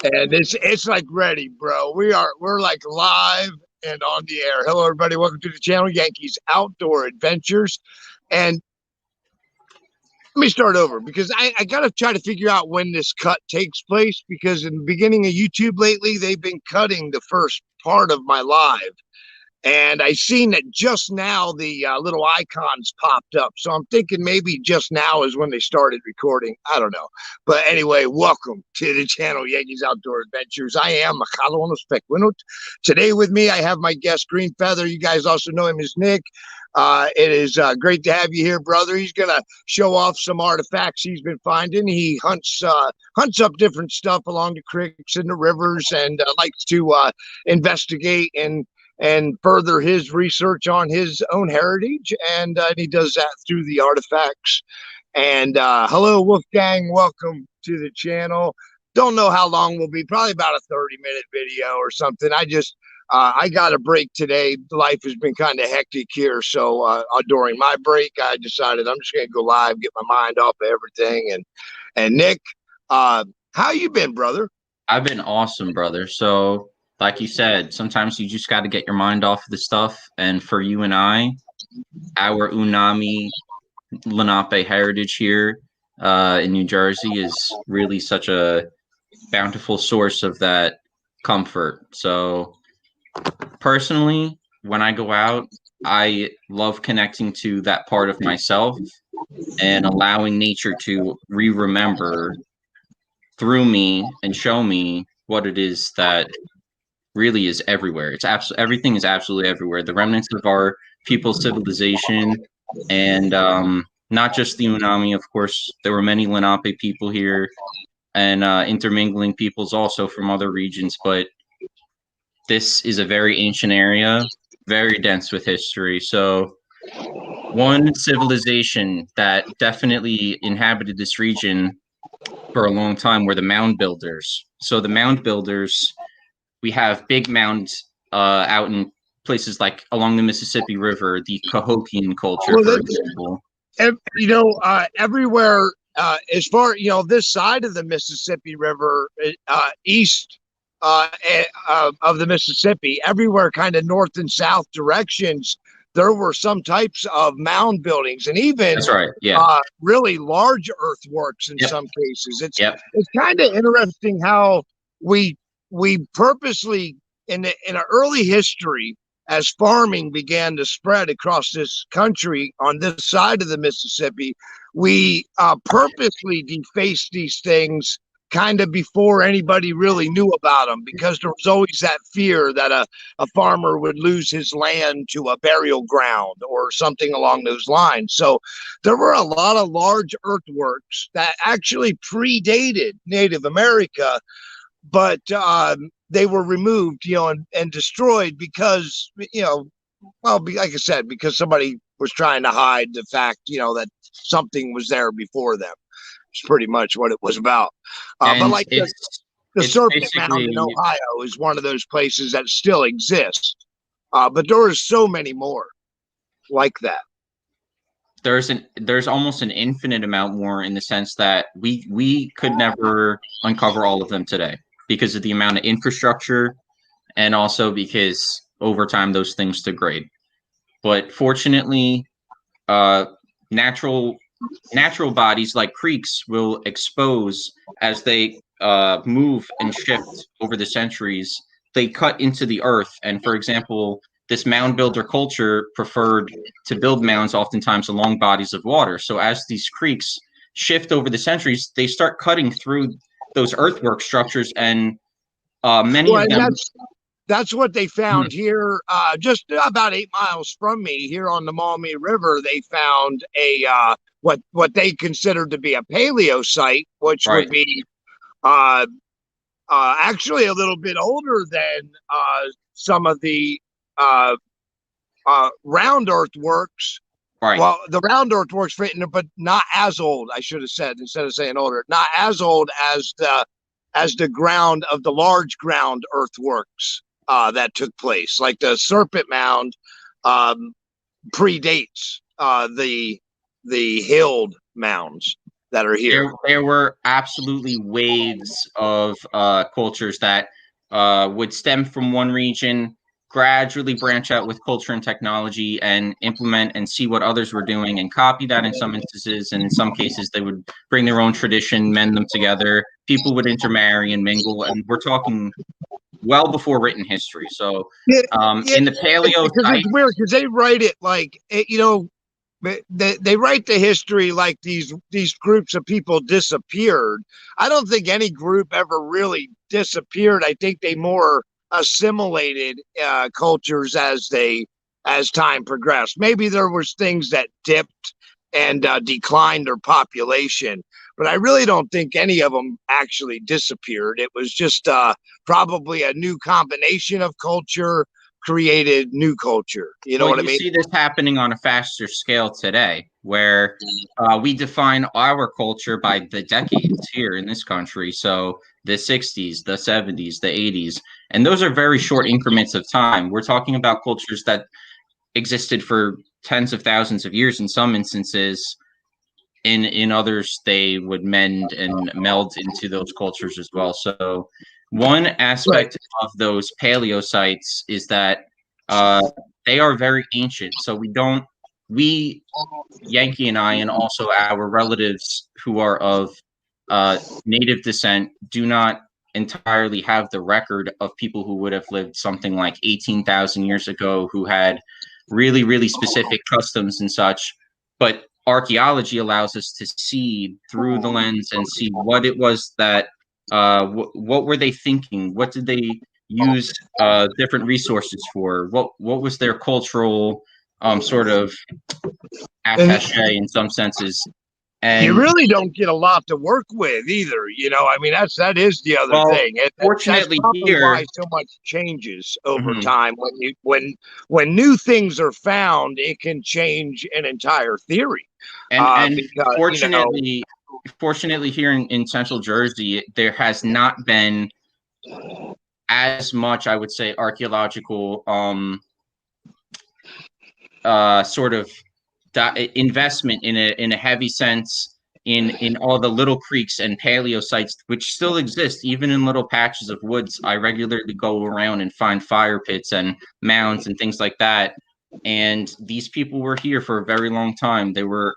And it's like ready, bro. We're like live and on the air. Hello, everybody. Welcome to the channel, Yankees Outdoor Adventures. And let me start over because I got to try to figure out when this cut takes place, because in the beginning of YouTube lately, they've been cutting the first part of my live. And I seen that just now the little icons popped up. So I'm thinking maybe just now is when they started recording. I don't know. But anyway, welcome to the channel, Yankees Outdoor Adventures. I am Maèxelawèn Osapèkwinùnt. Today with me, I have my guest, Green Feather. You guys also know him as Nick. It is great to have you here, brother. He's going to show off some artifacts he's been finding. He hunts up different stuff along the creeks and the rivers, and likes to investigate and further his research on his own heritage, and he does that through the artifacts. And hello, Wolfgang, welcome to the channel. Don't know how long we'll be, probably about a 30-minute video or something. I got a break today. Life has been kind of hectic here, so during my break, I decided I'm just going to go live, get my mind off of everything. And Nick, how you been, brother? I've been awesome, brother. So, like you said, sometimes you just got to get your mind off of the stuff. And for you and I, our Unami Lenape heritage here in New Jersey is really such a bountiful source of that comfort. So personally, when I go out, I love connecting to that part of myself and allowing nature to remember through me and show me what it is that really is everywhere. It's everything is absolutely everywhere. The remnants of our people's civilization, and not just the Unami, of course. There were many Lenape people here, and intermingling peoples also from other regions. But this is a very ancient area, very dense with history. So one civilization that definitely inhabited this region for a long time were the Mound Builders. So the Mound Builders, we have big mounds out in places like along the Mississippi River, the Cahokian culture, for example. Everywhere, as far, this side of the Mississippi River, east of the Mississippi, everywhere kind of north and south directions, there were some types of mound buildings, and even that's right, yeah, really large earthworks in some cases. It's kind of interesting how we purposely in an early history, as farming began to spread across this country on this side of the Mississippi, we purposely defaced these things kind of before anybody really knew about them, because there was always that fear that a farmer would lose his land to a burial ground or something along those lines. So there were a lot of large earthworks that actually predated Native America, but they were removed, and destroyed because, like I said, because somebody was trying to hide the fact, that something was there before them. It's pretty much what it was about. But like the Serpent Mound in Ohio is one of those places that still exists. But there are so many more like that. There's almost an infinite amount more, in the sense that we could never uncover all of them today, because of the amount of infrastructure, and also because over time those things degrade. But fortunately, natural bodies like creeks will expose as they move and shift over the centuries. They cut into the earth, and for example, this mound builder culture preferred to build mounds oftentimes along bodies of water. So as these creeks shift over the centuries, they start cutting through those earthwork structures, and many of them. That's what they found here, just about 8 miles from me, here on the Maumee River. They found a what they considered to be a paleo site, which would be actually a little bit older than some of the round earthworks. Right. Well, the round earthworks fit in there, but not as old. I should have said, instead of saying older, not as old as the ground of the large ground earthworks that took place. Like the Serpent Mound predates the hilled mounds. that are here. There were absolutely waves of cultures that would stem from one region, gradually branch out with culture and technology, and implement and see what others were doing and copy that in some instances. And in some cases, they would bring their own tradition, mend them together. People would intermarry and mingle. And we're talking well before written history. So in the paleo because it's weird because they write it like, you know, they write the history like these groups of people disappeared. I don't think any group ever really disappeared. I think they more assimilated cultures as time progressed. Maybe there was things that dipped and declined their population, but I really don't think any of them actually disappeared. It was just probably a new combination of culture created new culture. You know what I mean? You see this happening on a faster scale today, where we define our culture by the decades here in this country. So the 60s, the 70s, the 80s, and those are very short increments of time. We're talking about cultures that existed for tens of thousands of years in some instances. In others, they would mend and meld into those cultures as well. So one aspect of those paleo sites is that they are very ancient. So we, Yankee and I, and also our relatives who are of native descent, do not entirely have the record of people who would have lived something like 18,000 years ago, who had really, really specific customs and such. But archaeology allows us to see through the lens and see what it was that what were they thinking? What did they use different resources for? What was their cultural sort of attaché in some senses? And you really don't get a lot to work with either. You know, I mean, that is the other thing. Fortunately, that's here, why so much changes over time. When new things are found, it can change an entire theory. And because, fortunately, fortunately, here in Central Jersey, there has not been as much, I would say, archaeological sort of investment in a heavy sense in all the little creeks and paleo sites, which still exist even in little patches of woods. I regularly go around and find fire pits and mounds and things like that. And these people were here for a very long time. They were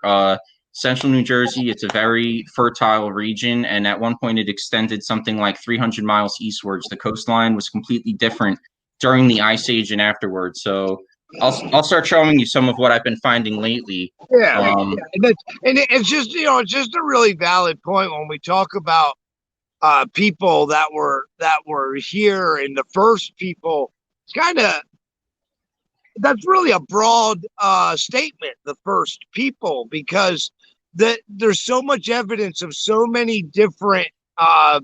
Central New Jersey. It's a very fertile region, and at one point it extended something like 300 miles eastwards. The coastline was completely different during the Ice Age and afterwards. So I'll start showing you some of what I've been finding lately. Yeah, and it's just, you know, it's just a really valid point when we talk about people that were here, and the first people. It's kind of, that's really a broad statement, the first people, because there's so much evidence of so many different I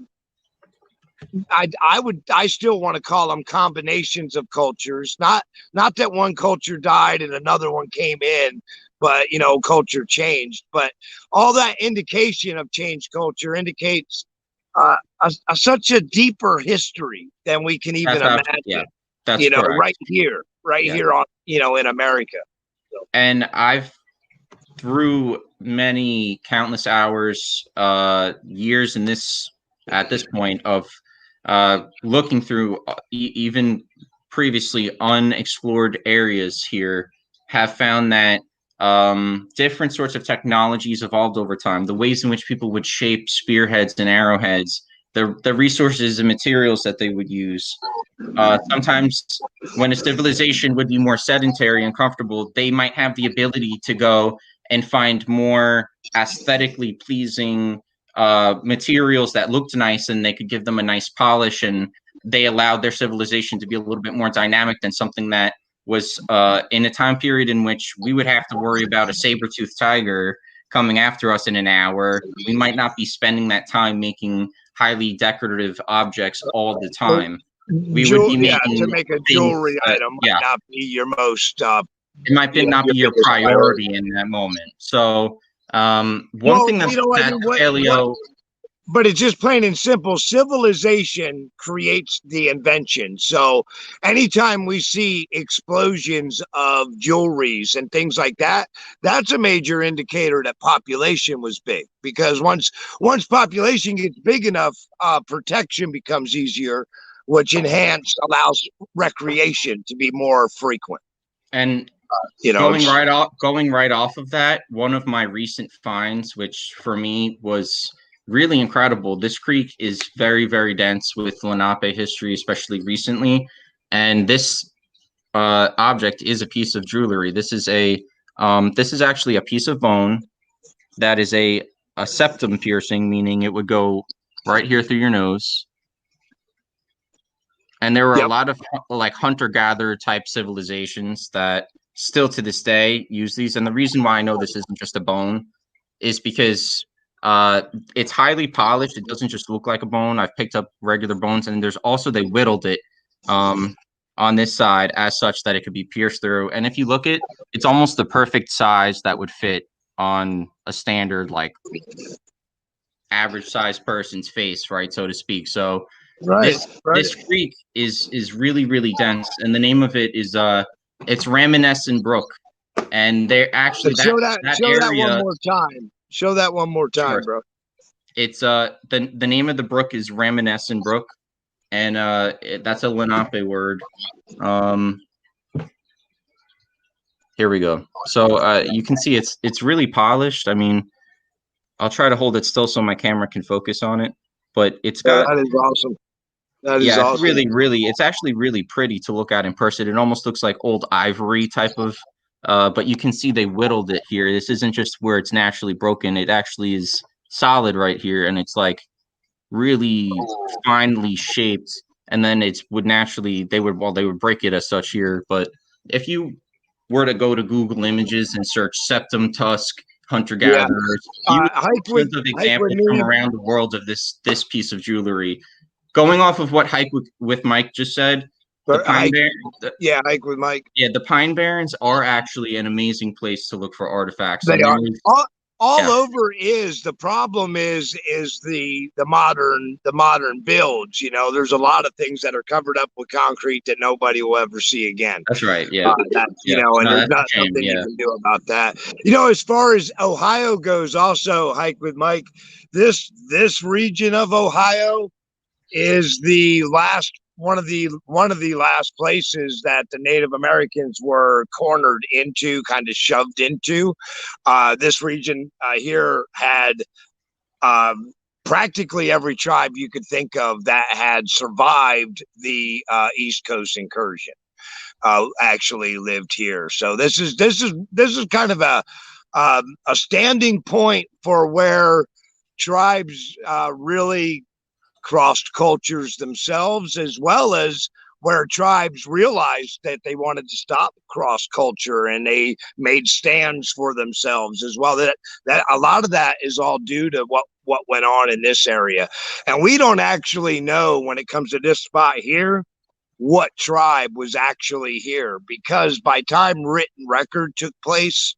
still want to call them combinations of cultures. Not that one culture died and another one came in, but, you know, culture changed. But all that indication of changed culture indicates such a deeper history than we can even imagine. That's you know, correct. right here on, you know, in America. So. And I've, through many countless hours, years at this point of looking through even previously unexplored areas here, have found that different sorts of technologies evolved over time. The ways in which people would shape spearheads and arrowheads, the resources and materials that they would use. Sometimes when a civilization would be more sedentary and comfortable, they might have the ability to go and find more aesthetically pleasing materials that looked nice, and they could give them a nice polish, and they allowed their civilization to be a little bit more dynamic than something that was in a time period in which we would have to worry about a saber-toothed tiger coming after us in an hour. We might not be spending that time making highly decorative objects all the time. We would be making to make a jewelry item might not be your most it might not be your priority in that moment. So one thing that paleo but it's just plain and simple. Civilization creates the invention. So anytime we see explosions of jewelries and things like that, that's a major indicator that population was big. Because once population gets big enough, protection becomes easier, which allows recreation to be more frequent. And going right off of that, one of my recent finds, which for me was really incredible. This creek is very, very dense with Lenape history, especially recently. And this object is a piece of jewelry. This is actually a piece of bone that is a septum piercing, meaning it would go right here through your nose. And there were a lot of like hunter-gatherer type civilizations that still to this day use these. And the reason why I know this isn't just a bone is because it's highly polished. It doesn't just look like a bone. I've picked up regular bones, and there's also, they whittled it on this side as such that it could be pierced through. And if you look at, it's almost the perfect size that would fit on a standard, like average sized person's face, right, so to speak. So this creek is really, really dense, and the name of it is it's Reminiscent Brook. And they're actually show that one more time. Show that one more time, sure. Bro. It's the name of the brook is Reminiscent Brook, and that's a Lenape word. Here we go. So you can see it's really polished. I mean, I'll try to hold it still so my camera can focus on it, but it's got, that is awesome. That is awesome. It's really, it's actually really pretty to look at in person. It almost looks like old ivory type of, but you can see they whittled it here. This isn't just where it's naturally broken. It actually is solid right here, and it's like really finely shaped. And then it would naturally, they would break it as such here. But if you were to go to Google Images and search septum tusk hunter-gatherers, you have examples from around the world of this piece of jewelry. Going off of what Hike with Mike just said, the Pine Barrens, Hike with Mike. Yeah, the Pine Barrens are actually an amazing place to look for artifacts. They are. All over is the problem is the modern builds. You know, there's a lot of things that are covered up with concrete that nobody will ever see again. That's right. Yeah. You know, and there's not something you can do about that. You know, as far as Ohio goes, also Hike with Mike, this region of Ohio is the last one of the last places that the Native Americans were cornered into, kind of shoved into. This region here had practically every tribe you could think of that had survived the East Coast incursion actually lived here. So this is kind of a standing point for where tribes really crossed cultures themselves, as well as where tribes realized that they wanted to stop cross culture, and they made stands for themselves as well. That a lot of that is all due to what went on in this area. And we don't actually know, when it comes to this spot here, what tribe was actually here, because by time written record took place,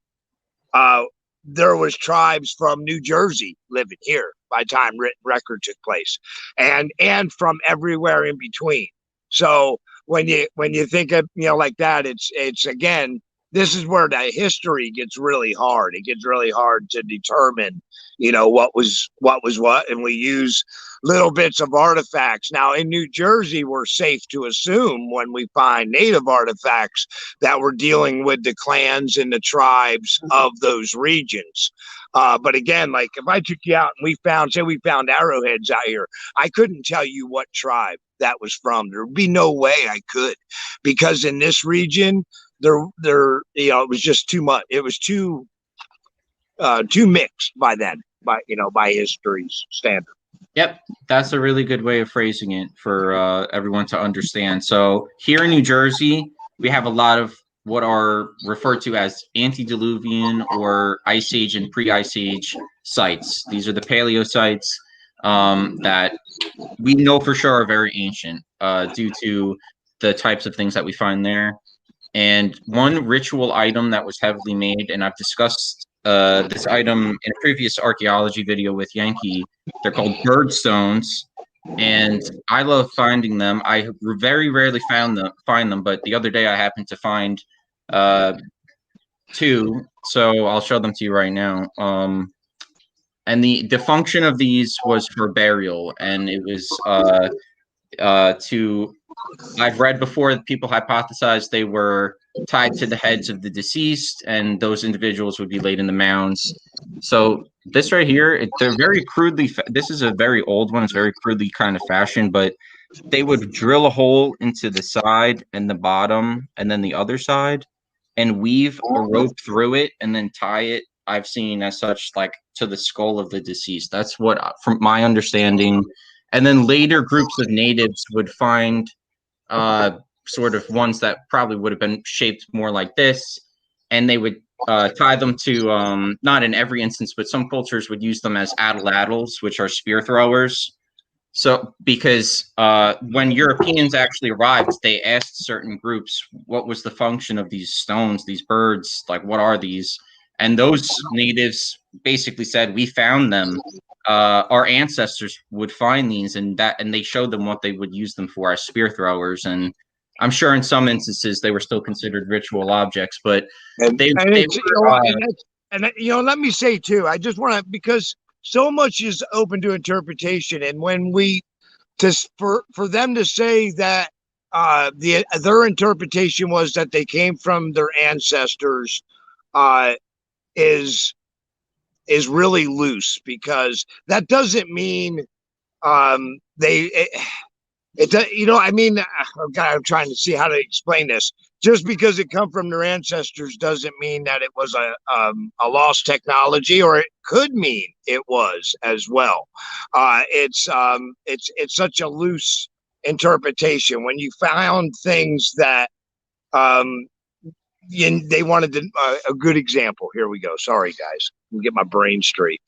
there was tribes from New Jersey living here by time written record took place, and from everywhere in between. So when you think of, you know, like that, it's again, this is where the history gets really hard. It gets really hard to determine, you know, what was what, and we use little bits of artifacts. Now in New Jersey, we're safe to assume when we find native artifacts that we're dealing with the clans and the tribes of those regions. But again, like if I took you out and we found arrowheads out here, I couldn't tell you what tribe that was from. There would be no way I could, because in this region, there, you know, it was just too much. It was too mixed by then, by history's standard. Yep, that's a really good way of phrasing it for everyone to understand. So here in New Jersey, we have a lot of what are referred to as antediluvian or Ice Age and pre-Ice Age sites. These are the Paleo sites that we know for sure are very ancient due to the types of things that we find there. And one ritual item that was heavily made, and I've discussed this item in a previous archaeology video with Yankee. They're called Birdstones, and I love finding them. I very rarely find them, but the other day I happened to find two, so I'll show them to you right now. And the function of these was for burial, and it was to. I've read before that people hypothesized they were tied to the heads of the deceased, and those individuals would be laid in the mounds. So this right here, they're very crudely. This is a very old one. It's very crudely kind of fashioned, but they would drill a hole into the side and the bottom, and then the other side, and weave a rope through it, and then tie it. I've seen as such, like to the skull of the deceased. That's what, from my understanding. And then later groups of natives would find sort of ones that probably would have been shaped more like this, and they would tie them to, not in every instance, but some cultures would use them as atlatls, which are spear throwers. So because when Europeans actually arrived, they asked certain groups what was the function of these stones, these birds, like what are these? And those natives basically said, we found them. Our ancestors would find these, and they showed them what they would use them for as spear throwers. And I'm sure in some instances they were still considered ritual objects, but let me say too, I just want to, because so much is open to interpretation, and when for them to say that their interpretation was that they came from their ancestors, is really loose, because that doesn't mean I'm trying to see how to explain this. Just because it come from their ancestors doesn't mean that it was a lost technology, or it could mean it was as well. It's such a loose interpretation. When you found things that they wanted a good example. Here we go. Sorry, guys. Let me get my brain straight.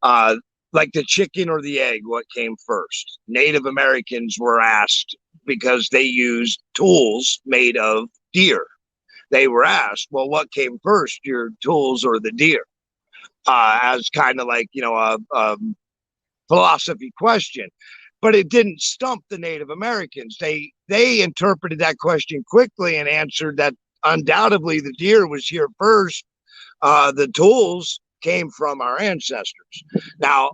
Like the chicken or the egg, what came first? Native Americans were asked, because they used tools made of deer. They were asked, well, what came first, your tools or the deer? As kind of like, a philosophy question. But it didn't stump the Native Americans. They interpreted that question quickly and answered that undoubtedly the deer was here first. The tools came from our ancestors. Now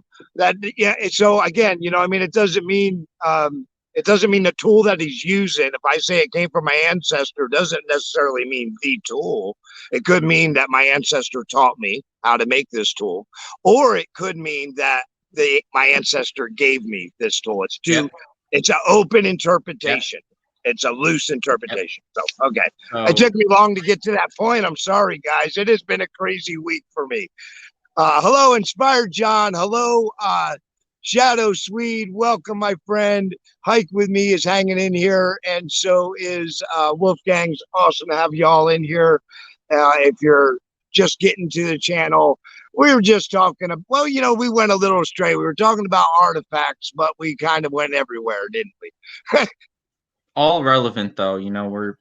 so again, it doesn't mean the tool that he's using. If I say it came from my ancestor, doesn't necessarily mean the tool. It could mean that my ancestor taught me how to make this tool, or it could mean that my ancestor gave me this tool. It's an open interpretation. It's a loose interpretation. So, okay. It took me long to get to that point. I'm sorry, guys. It has been a crazy week for me. Hello, Inspired John. Hello, Shadow Swede. Welcome, my friend. Hike with me is hanging in here, and so is Wolfgang's. Awesome to have y'all in here. If you're just getting to the channel, we were just talking we went a little astray. We were talking about artifacts, but we kind of went everywhere, didn't we? All relevant, though. We're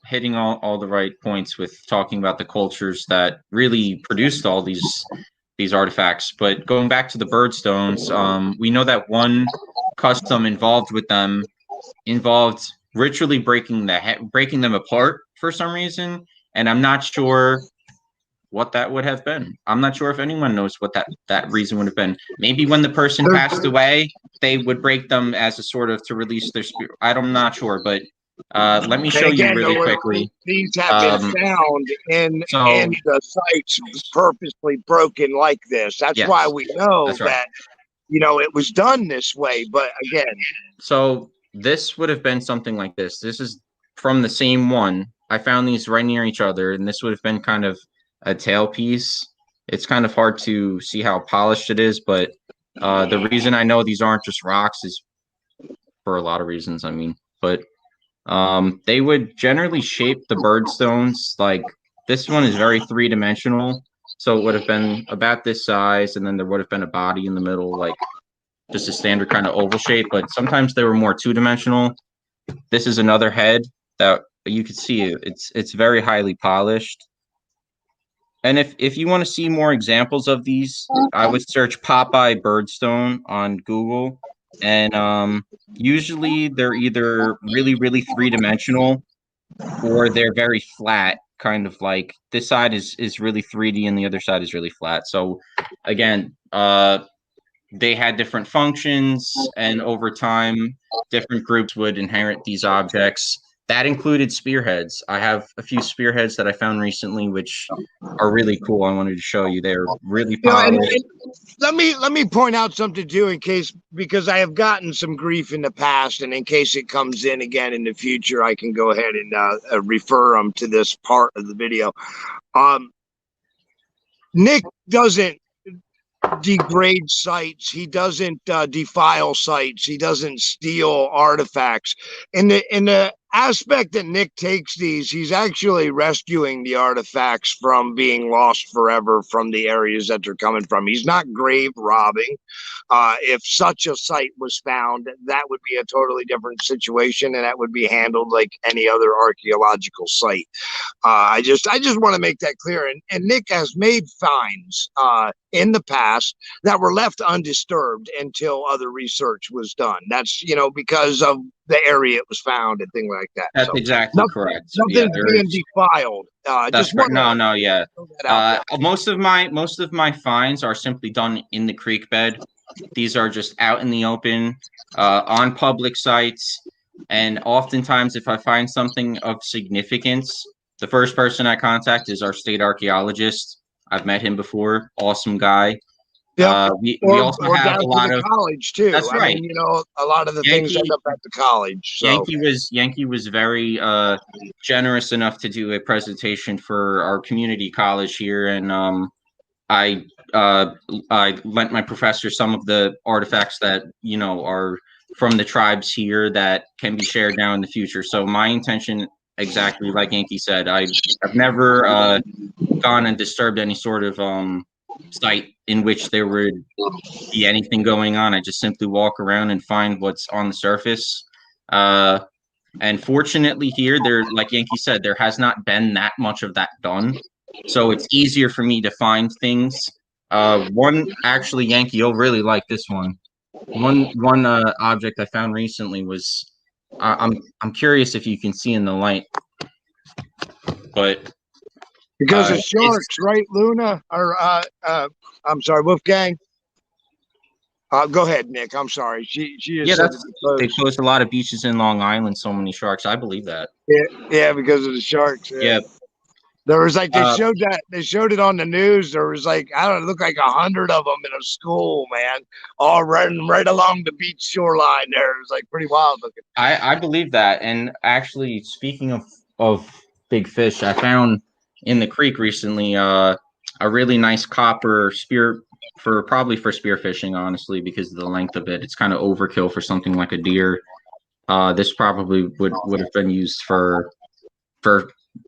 hitting all the right points with talking about the cultures that really produced all these artifacts. But going back to the Birdstones, we know that one custom involved with them involved ritually breaking them apart for some reason, and I'm not sure what that would have been. I'm not sure if anyone knows what that reason would have been. Maybe when the person passed away, they would break them as a sort of to release their spirit. I'm not sure, but let me show you really quickly. These have been found in the sites purposely broken like this. That's why we know that it was done this way. But again, so this would have been something like this. This is from the same one. I found these right near each other, and this would have been kind of a tailpiece. It's kind of hard to see how polished it is, but the reason I know these aren't just rocks is for a lot of reasons. But they would generally shape the Birdstones like this one is very three-dimensional, so it would have been about this size, and then there would have been a body in the middle, like just a standard kind of oval shape. But sometimes they were more two-dimensional. This is another head that you could see. It's very highly polished. And if you want to see more examples of these, I would search Popeye Birdstone on Google, and usually they're either really three-dimensional or they're very flat, kind of like this side is really 3D and the other side is really flat. So again, they had different functions, and over time, different groups would inherit these objects. That included spearheads. I have a few spearheads that I found recently, which are really cool. I wanted to show you. They're really polished. And let me point out something too, in case, because I have gotten some grief in the past, and in case it comes in again in the future, I can go ahead and refer them to this part of the video. Nick doesn't degrade sites. He doesn't defile sites. He doesn't steal artifacts. In the aspect that Nick takes these, he's actually rescuing the artifacts from being lost forever from the areas that they're coming from. He's not grave robbing. If such a site was found, that would be a totally different situation, and that would be handled like any other archaeological site. I just want to make that clear. And Nick has made finds in the past that were left undisturbed until other research was done. That's, because of the area it was found and things like that. That's exactly correct. Nothing's being defiled. That's right. No, yeah. Most of my finds are simply done in the creek bed. These are just out in the open, on public sites, and oftentimes, if I find something of significance, the first person I contact is our state archaeologist. I've met him before. Awesome guy. Yeah, we also have a lot of college too. That's right. I mean, a lot of the things end up at the college. So. Yankee was very generous enough to do a presentation for our community college here, and I lent my professor some of the artifacts that are from the tribes here that can be shared now in the future. So my intention, exactly like Yankee said, I've never gone and disturbed any sort of site in which there would be anything going on. I just simply walk around and find what's on the surface. And fortunately here, like Yankee said, there has not been that much of that done. So it's easier for me to find things. Actually, Yankee, you'll really like this one. One object I found recently was, I'm curious if you can see in the light, but because of sharks, right, Luna? Or I'm sorry, Wolfgang. Go ahead, Nick. I'm sorry. She is. Yeah, they closed a lot of beaches in Long Island. So many sharks. I believe that. Yeah, because of the sharks. Yeah. There was like they showed it on the news. There was like, I don't know, it looked like 100 of them in a school, man, all running right along the beach shoreline. There, it was like pretty wild looking. I believe that. And actually, speaking of big fish, I found in the creek recently a really nice copper spear probably for spearfishing, honestly, because of the length of it. It's kind of overkill for something like a deer. This probably would have been used for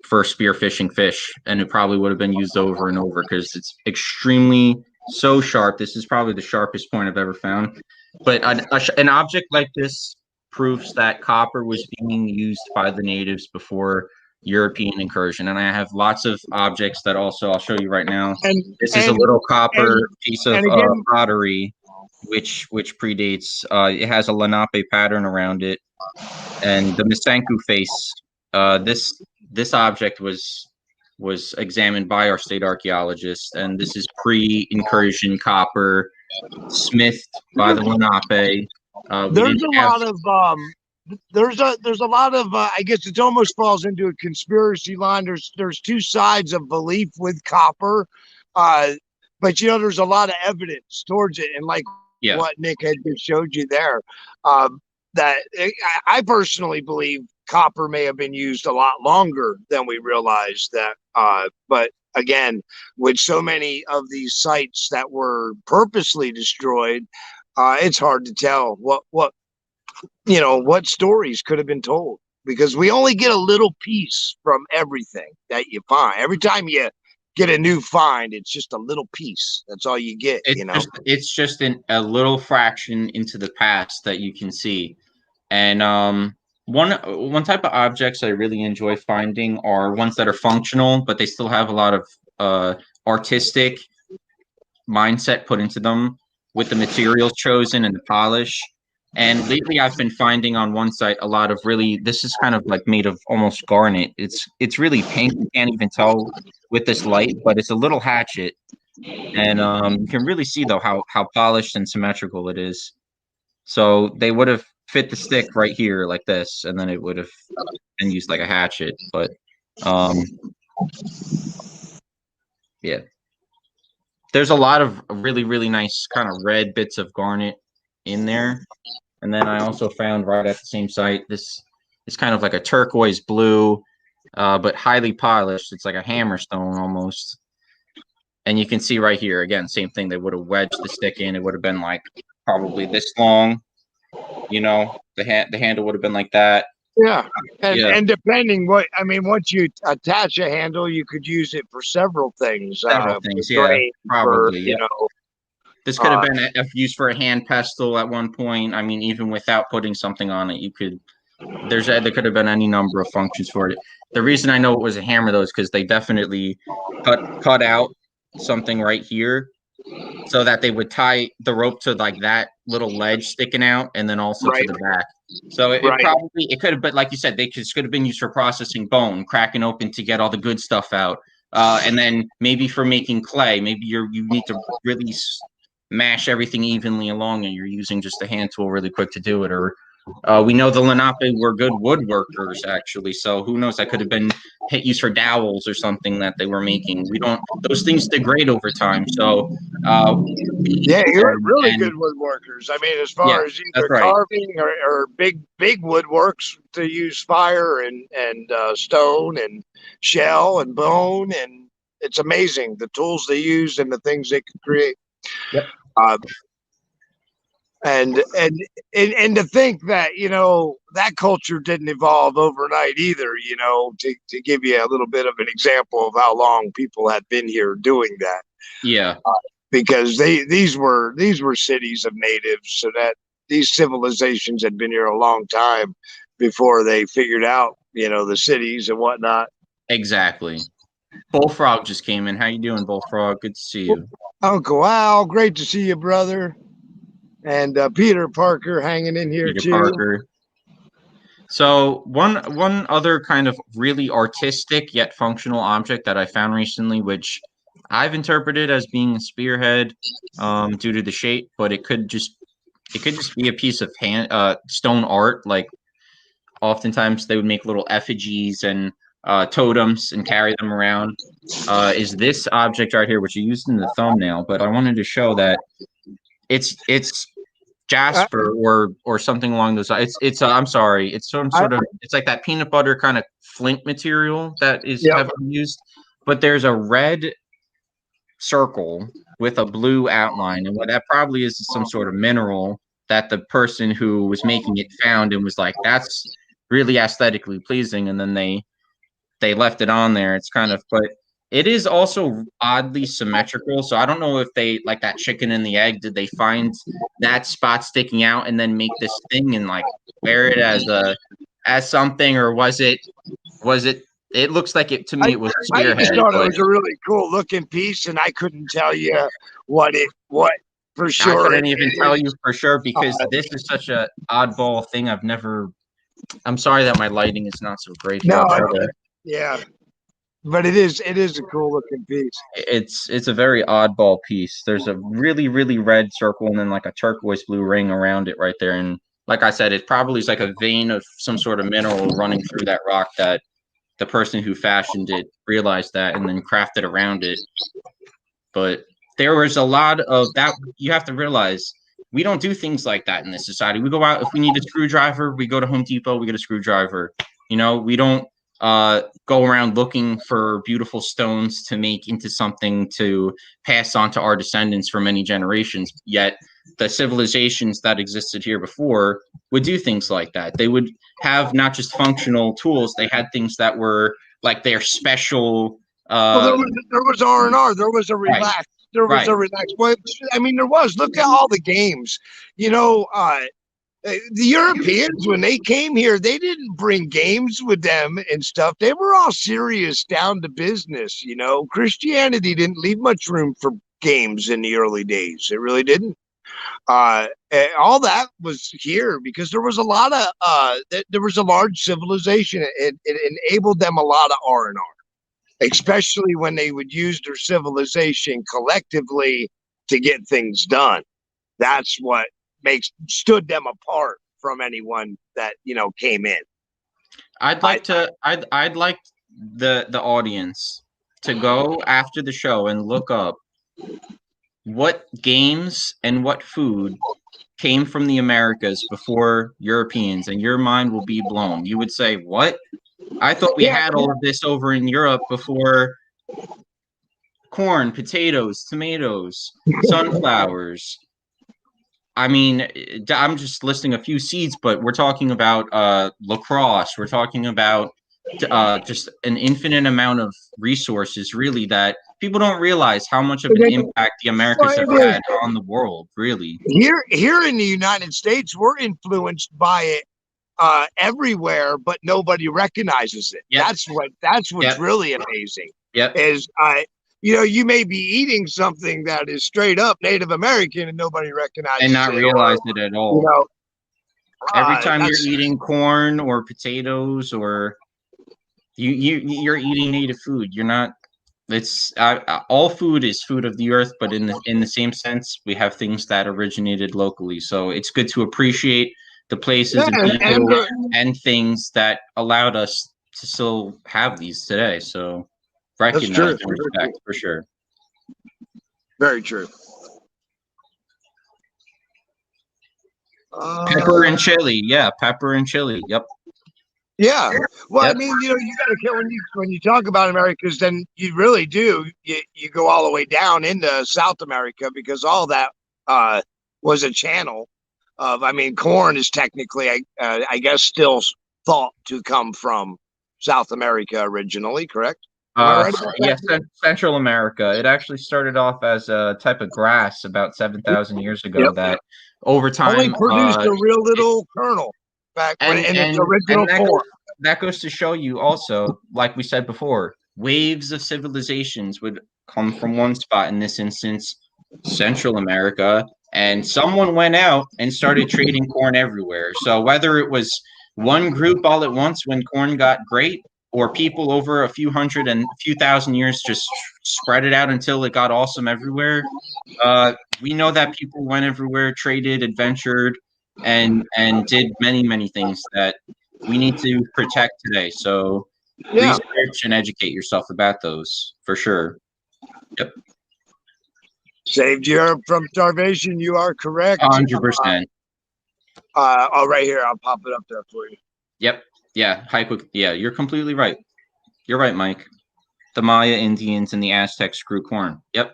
spearfishing fish, and it probably would have been used over and over because it's extremely so sharp. This is probably the sharpest point I've ever found. But an object like this proves that copper was being used by the natives before European incursion. And I have lots of objects that also I'll show you right now. This is a little copper piece of pottery, which predates. It has a Lenape pattern around it, and the Misanku face. This object was examined by our state archaeologist, and this is pre-incursion copper, smithed by the Lenape. There's a lot of I guess it almost falls into a conspiracy line. There's two sides of belief with copper, but there's a lot of evidence towards it, and like what Nick had just showed you there, that I personally believe copper may have been used a lot longer than we realized that. But again, with so many of these sites that were purposely destroyed, it's hard to tell what stories could have been told, because we only get a little piece from everything that you find. Every time you get a new find, it's just a little piece. That's all you get. It's just a little fraction into the past that you can see. And one type of objects I really enjoy finding are ones that are functional, but they still have a lot of artistic mindset put into them with the materials chosen and the polish. And lately I've been finding on one site a lot of this is kind of like made of almost garnet. It's really pink. You can't even tell with this light, but it's a little hatchet. And you can really see though how polished and symmetrical it is. So they would have fit the stick right here like this, and then it would have been used like a hatchet. But yeah. There's a lot of really, really nice kind of red bits of garnet in there. And then I also found right at the same site, this is kind of like a turquoise blue, but highly polished. It's like a hammerstone almost. And you can see right here, again, same thing. They would have wedged the stick in. It would have been like probably this long, you know, the handle would have been like that. Yeah. And depending once you attach a handle, you could use it for several things. Several things, yeah, probably. You know, this could have been used for a hand pestle at one point. I mean, even without putting something on it, you could. There could have been any number of functions for it. The reason I know it was a hammer though is because they definitely cut out something right here, so that they would tie the rope to like that little ledge sticking out, and then also to the back. So it could have been, like you said, they could have been used for processing bone, cracking open to get all the good stuff out, and then maybe for making clay. Maybe you need to really mash everything evenly along, and you're using just a hand tool really quick to do it. Or we know the Lenape were good woodworkers, actually. So who knows? That could have been used for dowels or something that they were making. We don't; those things degrade over time. So you're really good woodworkers. I mean, as far as either carving or big woodworks to use fire and stone and shell and bone, and it's amazing the tools they use and the things they can create. Yep. And to think that, you know, that culture didn't evolve overnight either, you know, to give you a little bit of an example of how long people had been here doing that. Yeah. Because these were cities of natives, so that these civilizations had been here a long time before they figured out, you know, the cities and whatnot. Exactly. Bullfrog just came in. How you doing, Bullfrog? Good to see you. Uncle Al, great to see you, brother. And Peter Parker hanging in here too. Parker. So one other kind of really artistic yet functional object that I found recently, which I've interpreted as being a spearhead due to the shape, but it could just be a piece of stone art. Like oftentimes they would make little effigies and totems and carry them around. Is this object right here, which you used in the thumbnail? But I wanted to show that it's jasper or something along those lines. I'm sorry, it's some sort of, it's like that peanut butter kind of flint material that is heavily used, but there's a red circle with a blue outline, and what that probably is some sort of mineral that the person who was making it found and was like, that's really aesthetically pleasing, and then they left it on there. It's kind of, but it is also oddly symmetrical. So I don't know if they, like that chicken and the egg, did they find that spot sticking out and then make this thing and like wear it as something, or was it? It looks like it to me. It was a spearhead. I just thought it was a really cool looking piece, and I couldn't tell you what for sure. I couldn't even tell you for sure because this is such a oddball thing. I'm sorry that my lighting is not so great. No, yeah. But it is a cool looking piece. It's a very oddball piece. There's a really, really red circle and then like a turquoise blue ring around it right there. And like I said, it probably is like a vein of some sort of mineral running through that rock that the person who fashioned it realized that and then crafted around it. But there was a lot of that. You have to realize we don't do things like that in this society. We go out, if we need a screwdriver, we go to Home Depot, we get a screwdriver. You know, we don't go around looking for beautiful stones to make into something to pass on to our descendants for many generations. Yet the civilizations that existed here before would do things like that. They would have not just functional tools, they had things that were like their special. Well, there was R&R. There was a relaxed. Right. There was a relaxed. Well, I mean, there was. Look at all the games. You know, The Europeans, when they came here, they didn't bring games with them and stuff. They were all serious, down to business. You know, Christianity didn't leave much room for games in the early days. It really didn't. All that was here because there was a lot of there was a large civilization. It enabled them a lot of R&R, especially when they would use their civilization collectively to get things done. That's what stood them apart from anyone that came in. I'd like the audience to go after the show and look up what games and what food came from the Americas before Europeans, and your mind will be blown. You would say, what? I thought we had all of this over in Europe before. Corn, potatoes, tomatoes, sunflowers. I mean, I'm just listing a few seeds, but we're talking about lacrosse. We're talking about just an infinite amount of resources, really, that people don't realize how much of an impact the Americas have had on the world, really. Here in the United States, we're influenced by it everywhere, but nobody recognizes it. Yep. That's what's really amazing. Yep. Is you may be eating something that is straight up Native American and nobody recognizes it. And not realize it at all. Every time you're eating corn or potatoes or you're eating native food, you're not. It's all food is food of the earth, but in the same sense, we have things that originated locally. So it's good to appreciate the places and people and things that allowed us to still have these today. So recognize and respect for sure. Very true. Pepper and chili, pepper and chili. Yep. Yeah. Well, I mean, you got to kill when you talk about Americas, then you really do. You go all the way down into South America because all that was a channel of. I mean, corn is technically, I guess, still thought to come from South America originally. Correct? Yes, Central America. It actually started off as a type of grass about 7,000 years ago that over time only produced a real little kernel back in its original form. That goes to show you also, like we said before, waves of civilizations would come from one spot, in this instance, Central America, and someone went out and started trading corn everywhere. So whether it was one group all at once when corn got great, or people over a few hundred and a few thousand years just spread it out until it got awesome everywhere. We know that people went everywhere, traded, adventured, and did many, many things that we need to protect today. So research and educate yourself about those for sure. Yep. Saved Europe from starvation. You are correct. 100%. Right here. I'll pop it up there for you. Yep. Yeah, you're completely right. You're right, Mike. The Maya Indians and the Aztecs grew corn. Yep,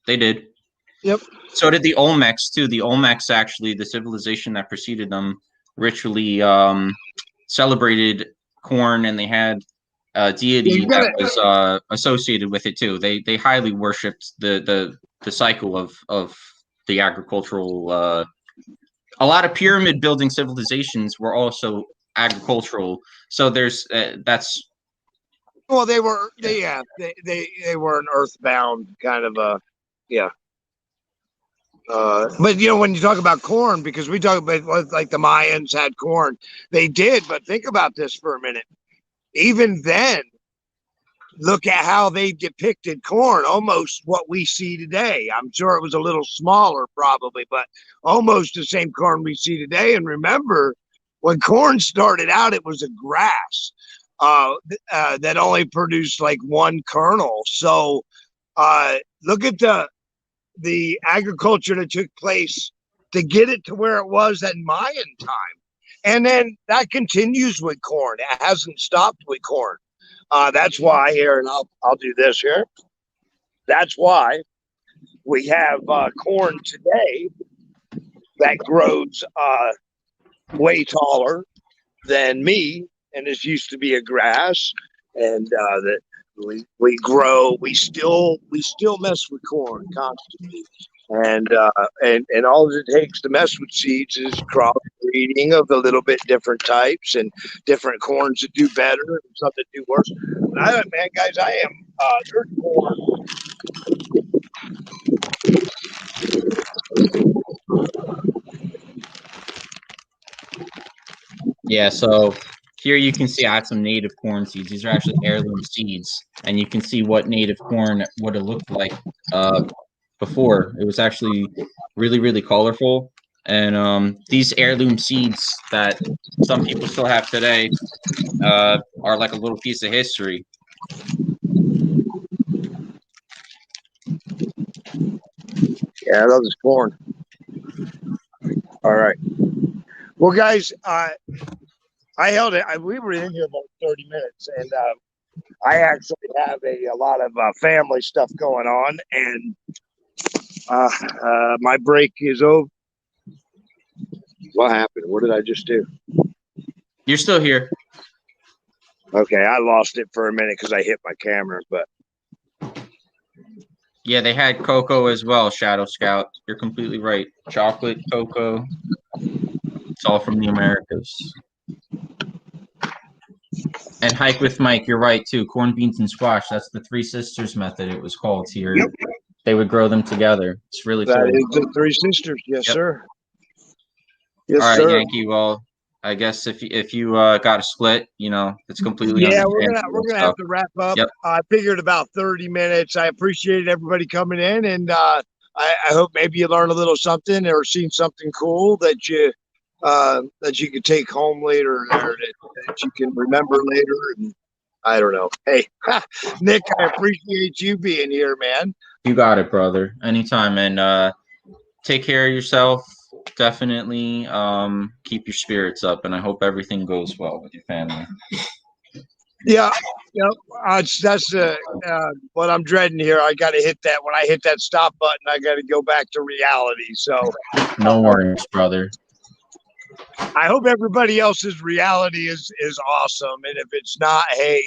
they did. Yep. So did the Olmecs too. The Olmecs, actually, the civilization that preceded them, ritually celebrated corn, and they had a deity that was associated with it too. They highly worshipped the cycle of the agricultural. A lot of pyramid building civilizations were also agricultural, so there's that's they were an earthbound kind of but when you talk about corn, because we talk about like the Mayans had corn, they did, but think about this for a minute. Even then, look at how they depicted corn, almost what we see today. I'm sure it was a little smaller probably, but almost the same corn we see today. And remember, when corn started out, it was a grass that only produced like one kernel. So look at the agriculture that took place to get it to where it was at Mayan time. And then that continues with corn. It hasn't stopped with corn. That's why here, and I'll do this here. That's why we have corn today that grows way taller than me, and this used to be a grass, and that we grow. We still mess with corn constantly. And all it takes to mess with seeds is crossbreeding of the little bit different types and different corns that do better and some that do worse. Man, guys, I am there's corn. Yeah, so here you can see I have some native corn seeds. These are actually heirloom seeds, and you can see what native corn would have looked like before. It was actually really, really colorful. And these heirloom seeds that some people still have today are like a little piece of history. Yeah, that was corn. All right. Well, guys, I held it. We were in here about 30 minutes, and I actually have a lot of family stuff going on, and my break is over. What happened? What did I just do? You're still here. Okay, I lost it for a minute because I hit my camera, but yeah, they had cocoa as well, Shadow Scout. You're completely right. Chocolate, cocoa. It's all from the Americas. And hike with Mike, you're right too. Corn, beans, and squash. That's the Three Sisters method. It was called here. Yep. They would grow them together. It's really cool. That is the Three Sisters, yes, yep. Sir. Yes, all right, sir. Yankee. Well, I guess if you got a split, it's completely we're gonna have to wrap up. Yep. I figured about 30 minutes. I appreciate everybody coming in, and I hope maybe you learned a little something or seen something cool that you could take home later, or that you can remember later. And I don't know. Hey, Nick, I appreciate you being here, man. You got it, brother. Anytime, and take care of yourself. Definitely keep your spirits up, and I hope everything goes well with your family. Yeah, that's what I'm dreading here. I got to hit that. When I hit that stop button, I got to go back to reality. So no worries, brother. I hope everybody else's reality is awesome, and if it's not, hey,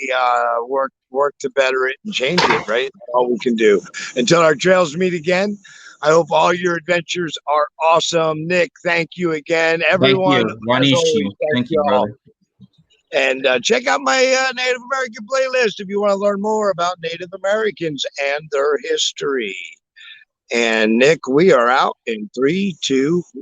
work to better it and change it. Right, that's all we can do. Until our trails meet again, I hope all your adventures are awesome. Nick, thank you again, everyone. Thank you, Wanishi. Thank you, brother. And check out my Native American playlist if you want to learn more about Native Americans and their history. And Nick, we are out in 3, 2,